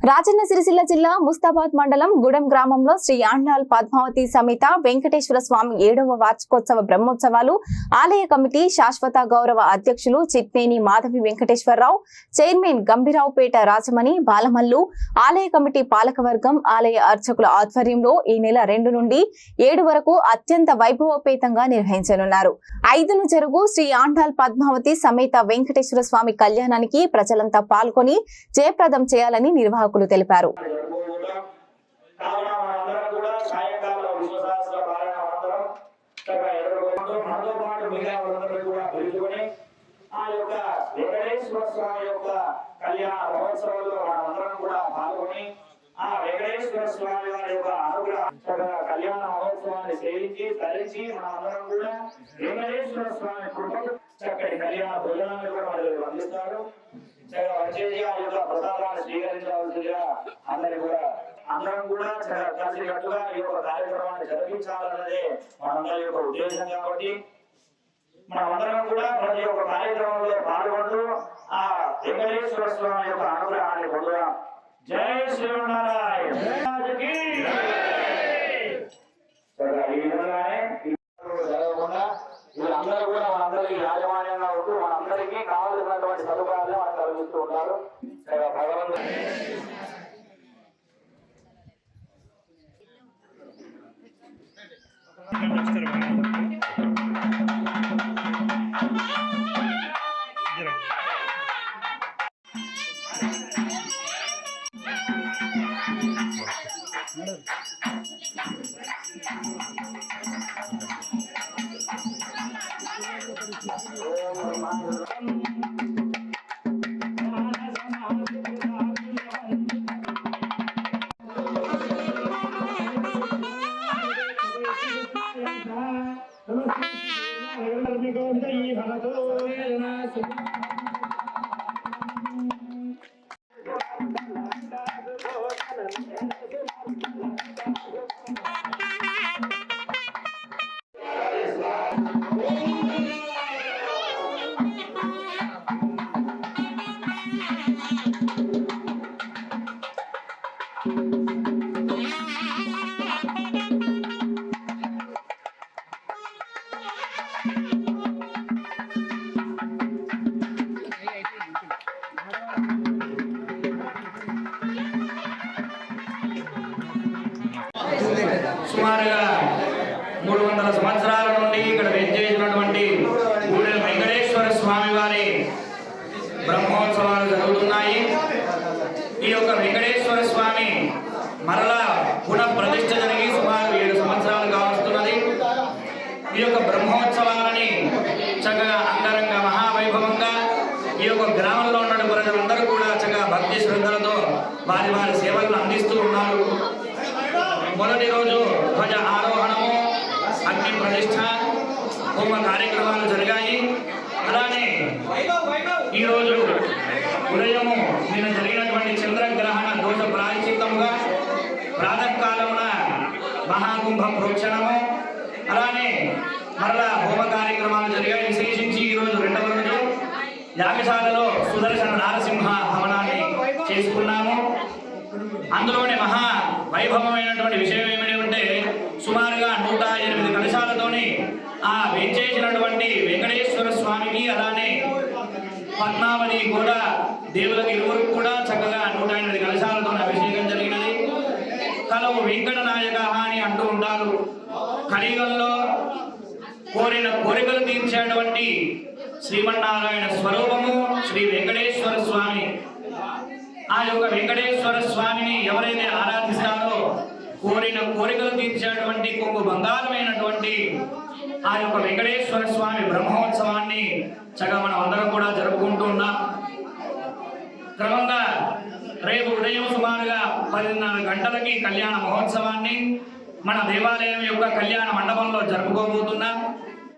రాజన్న సిరిసిల్ల జిల్లా ముస్తాబాద్ మండలం గుడం గ్రామంలో శ్రీ ఆండాల్ పద్మావతి సమేత వెంకటేశ్వర స్వామి 7వ వార్షికోత్సవ బ్రహ్మోత్సవాలు ఆలయ కమిటీ శాశ్వత గౌరవ అధ్యక్షులు చిట్నేని మాధవి వెంకటేశ్వరరావు, చైర్మన్ గంభీరావుపేట రాజమణి బాలమల్లు, ఆలయ కమిటీ పాలకవర్గం, ఆలయ అర్చకుల ఆధ్వర్యంలో ఈ నెల 2 నుండి 7 వరకు అత్యంత వైభవోపేతంగా నిర్వహించనున్నారు. 5న జరుగు శ్రీ ఆండాల్ పద్మావతి సమేత వెంకటేశ్వర స్వామి కళ్యాణానికి ప్రజలంతా పాల్గొని జయప్రదం చేయాలని నిర్వాహకులు తెలిపారు. వెంకటేశ్వర స్వామి వారి యొక్క అనుగ్రహం కళ్యాణ మహోత్సవాన్ని సేవించి తరించి మనందరం కూడా వెంకటేశ్వర స్వామి కృపకు చక్కటి కళ్యాణ భోజనాన్ని కూడా మనకు అందిస్తారు. వచ్చేసి ఆ యొక్క ప్రసాదాన్ని స్వీకరించవలసిందిగా అందరం కూడా కలిసికట్టుగా ఈ యొక్క కార్యక్రమాన్ని జరిపించాలన్నదే మనందరి యొక్క ఉద్దేశం. కాబట్టి మనమందరం కూడా ప్రతి ఒక్క కార్యక్రమంలో పాల్గొంటూ ఆ వెంకటేశ్వర స్వామి యొక్క అనుగ్రహాన్ని పొందుదాం. జై శ్రీమన్నారాయణ. ఈ విధంగానే జరగకుండా వీళ్ళందరూ కూడా మనందరికీ యాజమాన్యంగా ఉంటూ మనందరికీ కావలసినటువంటి సదుపాయాలు మనకు కలిగిస్తూ ఉంటారు. భగవంతుడు సుమారుగా 300 సంవత్సరాల నుండి ఇక్కడ వెంచేసినటువంటి గూడెం వెంకటేశ్వర స్వామి వారి బ్రహ్మోత్సవాలు జరుగుతున్నాయి. ఈ యొక్క వెంకటేశ్వర స్వామి మరలా పునః ప్రతిష్ఠ జరిగి సుమారు 7 సంవత్సరాలు కావస్తున్నది. ఈ యొక్క బ్రహ్మోత్సవాలని చక్కగా అంగరంగ మహావైభవంగా ఈ యొక్క గ్రామంలో ఉన్న ప్రజలందరూ కూడా చక్కగా భక్తి శ్రద్ధలతో వారి వారి సేవలను అందిస్తూ ఉన్నారు. మొదటి రోజు ధ్వజ ఆరోహణము, అగ్ని ప్రతిష్ఠ, హోమ కార్యక్రమాలు జరిగాయి. అలానే ఈరోజు ఉదయము నిన్న జరిగినటువంటి చంద్రగ్రహణ దోష ప్రాయశ్చిత్తముగా ప్రాతకాలమున మహాకుంభ ప్రోక్షణము, అలానే మరలా హోమ కార్యక్రమాలు జరిగాయి. విశేషించి ఈరోజు 2వ రోజు యాగశాలలో సుదర్శన నారసింహ హవనాన్ని చేసుకున్నాము. అందులోనే మహా వైభవమైనటువంటి విషయం ఏమిటంటే సుమారుగా 108 కలశాలతోని ఆ వెంచేసినటువంటి వెంకటేశ్వర స్వామికి అలానే పద్మావతి కూడా దేవులకు ఇరువురు కూడా చక్కగా 108 కలశాలతో అభిషేకం జరిగినది. కలవు వెంకట నాయక అని అంటూ ఉంటారు. కలియుగంలో కోరిన కోరికలు తీర్చేటువంటి శ్రీమన్నారాయణ స్వరూపము శ్రీ వెంకటేశ్వర స్వామి. ఆ యొక్క వెంకటేశ్వర స్వామిని ఎవరైతే ఆరాధిస్తారో కోరిన కోరికలు తీర్చేటువంటి కొంగు బంగారమైనటువంటి ఆ యొక్క వెంకటేశ్వర స్వామి బ్రహ్మోత్సవాన్ని చక్కగా మనం అందరం కూడా జరుపుకుంటూ ఉన్నాం. క్రమంగా రేపు ఉదయం సుమారుగా 10:30 గంటలకి కళ్యాణ మహోత్సవాన్ని మన దేవాలయం యొక్క కళ్యాణ మండపంలో జరుపుకోబోతున్నాం.